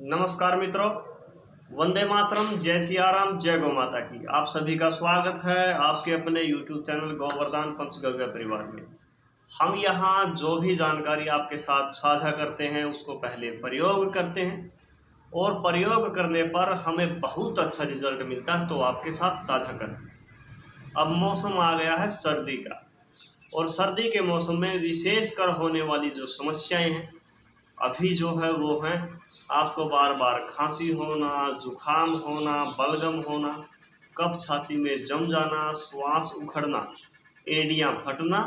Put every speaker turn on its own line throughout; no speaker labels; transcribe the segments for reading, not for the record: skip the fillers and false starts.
नमस्कार मित्रों, वंदे मातरम, जय सिया राम, जय गौ माता की। आप सभी का स्वागत है आपके अपने YouTube चैनल गोवर्धन पंचगव्य परिवार में। हम यहाँ जो भी जानकारी आपके साथ साझा करते हैं उसको पहले प्रयोग करते हैं और प्रयोग करने पर हमें बहुत अच्छा रिजल्ट मिलता है तो आपके साथ साझा करते हैं। अब मौसम आ गया है सर्दी का और सर्दी के मौसम में विशेषकर होने वाली जो समस्याएं हैं अभी जो है वो हैं आपको बार बार खांसी होना, जुखाम होना, बलगम होना, कफ छाती में जम जाना, श्वास उखड़ना, एड़ियाँ फटना,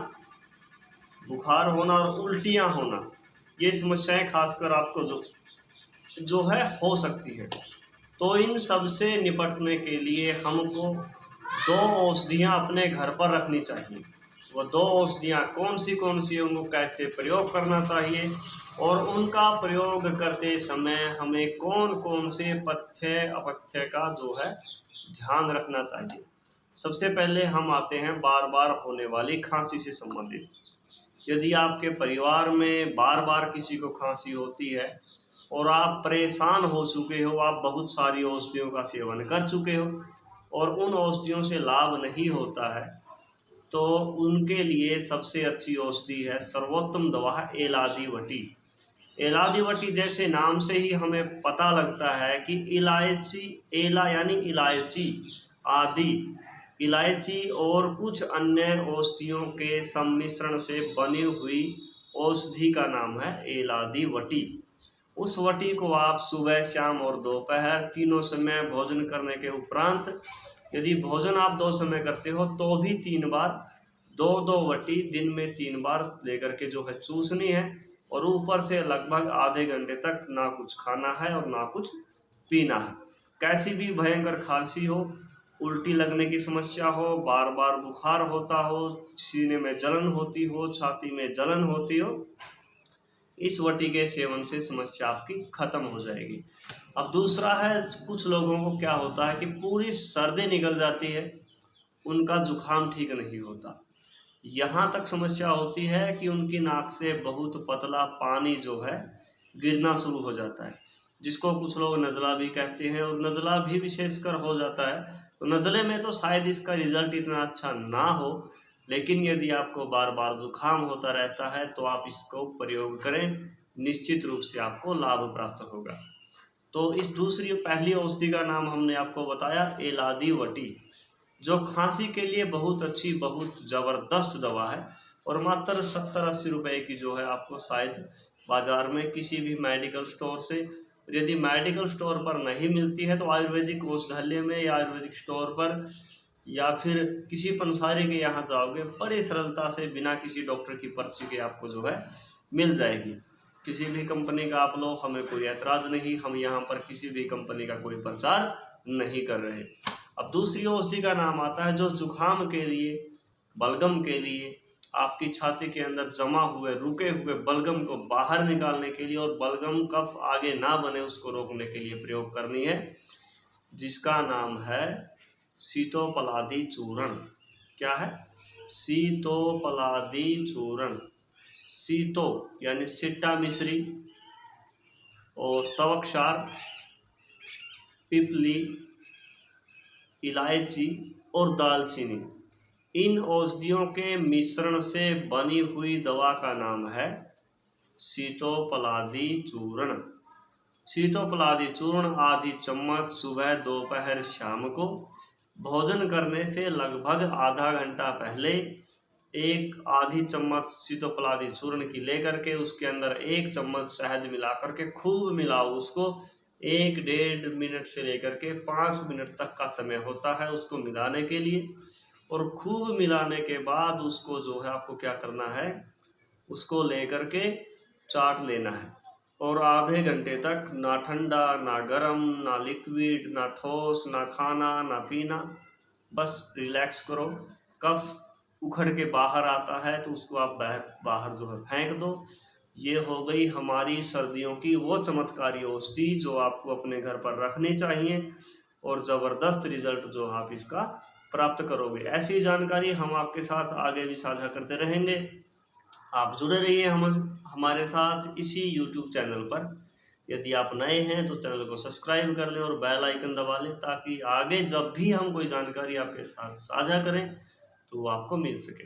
बुखार होना और उल्टियाँ होना। ये समस्याएं खासकर आपको जो है हो सकती है। तो इन सब से निपटने के लिए हमको दो औषधियाँ अपने घर पर रखनी चाहिए। वो दो औषधियाँ कौन सी उनको कैसे प्रयोग करना चाहिए और उनका प्रयोग करते समय हमें कौन कौन से पथ्य अपथ्य का जो है ध्यान रखना चाहिए। सबसे पहले हम आते हैं बार बार होने वाली खांसी से संबंधित। यदि आपके परिवार में बार बार किसी को खांसी होती है और आप परेशान हो चुके हो, आप बहुत सारी औषधियों का सेवन कर चुके हो और उन औषधियों से लाभ नहीं होता है, तो उनके लिए सबसे अच्छी औषधि है, सर्वोत्तम दवा है एलादीवटी। एलादीवटी जैसे नाम से ही हमें पता लगता है कि इलायची, एला यानी इलायची, आदि इलायची और कुछ अन्य औषधियों के सम्मिश्रण से बनी हुई औषधि का नाम है एलादीवटी। उस वटी को आप सुबह, शाम और दोपहर तीनों समय भोजन करने के उपरांत, यदि भोजन आप 2 समय करते हो तो भी 3 बार, 2-2 वटी दिन में 3 बार लेकर के जो है चूसनी है और ऊपर से लगभग आधे घंटे तक ना कुछ खाना है और ना कुछ पीना है। कैसी भी भयंकर खांसी हो, उल्टी लगने की समस्या हो, बार बार बुखार होता हो, सीने में जलन होती हो, छाती में जलन होती हो, इस वटी के सेवन से समस्या आपकी खत्म हो जाएगी। अब दूसरा है, कुछ लोगों को क्या होता है कि पूरी सर्दी निकल जाती है, उनका जुखाम ठीक नहीं होता। यहाँ तक समस्या होती है कि उनकी नाक से बहुत पतला पानी जो है गिरना शुरू हो जाता है, जिसको कुछ लोग नज़ला भी कहते हैं और नज़ला भी विशेषकर हो जाता है। तो नज़ले में तो शायद इसका रिजल्ट इतना अच्छा ना हो, लेकिन यदि आपको बार बार जुखाम होता रहता है तो आप इसको प्रयोग करें, निश्चित रूप से आपको लाभ प्राप्त होगा। तो इस पहली औषधि का नाम हमने आपको बताया एलादीवटी, जो खांसी के लिए बहुत अच्छी, बहुत ज़बरदस्त दवा है और मात्र 70-80 रुपए की जो है आपको शायद बाज़ार में किसी भी मेडिकल स्टोर से, यदि मेडिकल स्टोर पर नहीं मिलती है तो आयुर्वेदिक औषधालय में या आयुर्वेदिक स्टोर पर या फिर किसी पंसारी के यहाँ जाओगे, बड़ी सरलता से बिना किसी डॉक्टर की पर्ची के आपको जो है मिल जाएगी। किसी भी कंपनी का आप लो, हमें कोई ऐतराज़ नहीं, हम यहाँ पर किसी भी कंपनी का कोई प्रचार नहीं कर रहे। अब दूसरी औषधि का नाम आता है जो जुखाम के लिए, बलगम के लिए, आपकी छाती के अंदर जमा हुए रुके हुए बलगम को बाहर निकालने के लिए और बलगम कफ आगे ना बने उसको रोकने के लिए प्रयोग करनी है, जिसका नाम है सीतोपलादी चूर्ण। क्या है? सीतोपलादी चूर्ण। सीतो यानी सिट्टा मिश्री और तवक्षार, पिपली, इलायची और दालचीनी, इन औषधियों के मिश्रण से बनी हुई दवा का नाम है सीतोपलादी चूर्ण। सीतोपलादी चूर्ण आधी चम्मच सुबह, दोपहर, शाम को भोजन करने से लगभग आधा घंटा पहले एक आधी चम्मच सीतोपलादी चूर्ण की लेकर के उसके अंदर 1 चम्मच शहद मिलाकर के खूब मिलाओ उसको। 1-1.5 मिनट से लेकर के 5 मिनट तक का समय होता है उसको मिलाने के लिए और खूब मिलाने के बाद उसको जो है आपको क्या करना है, उसको लेकर के चाट लेना है और आधे घंटे तक ना ठंडा, ना गरम, ना लिक्विड, ना ठोस, ना खाना, ना पीना, बस रिलैक्स करो। कफ उखड़ के बाहर आता है तो उसको आप बाहर जो है फेंक दो। ये हो गई हमारी सर्दियों की वो चमत्कारी औषधि जो आपको अपने घर पर रखनी चाहिए और ज़बरदस्त रिजल्ट जो आप इसका प्राप्त करोगे। ऐसी जानकारी हम आपके साथ आगे भी साझा करते रहेंगे। आप जुड़े रहिए हमारे साथ इसी YouTube चैनल पर। यदि आप नए हैं तो चैनल को सब्सक्राइब कर लें और बेल आइकन दबा लें, ताकि आगे जब भी हम कोई जानकारी आपके साथ साझा करें तो आपको मिल सके।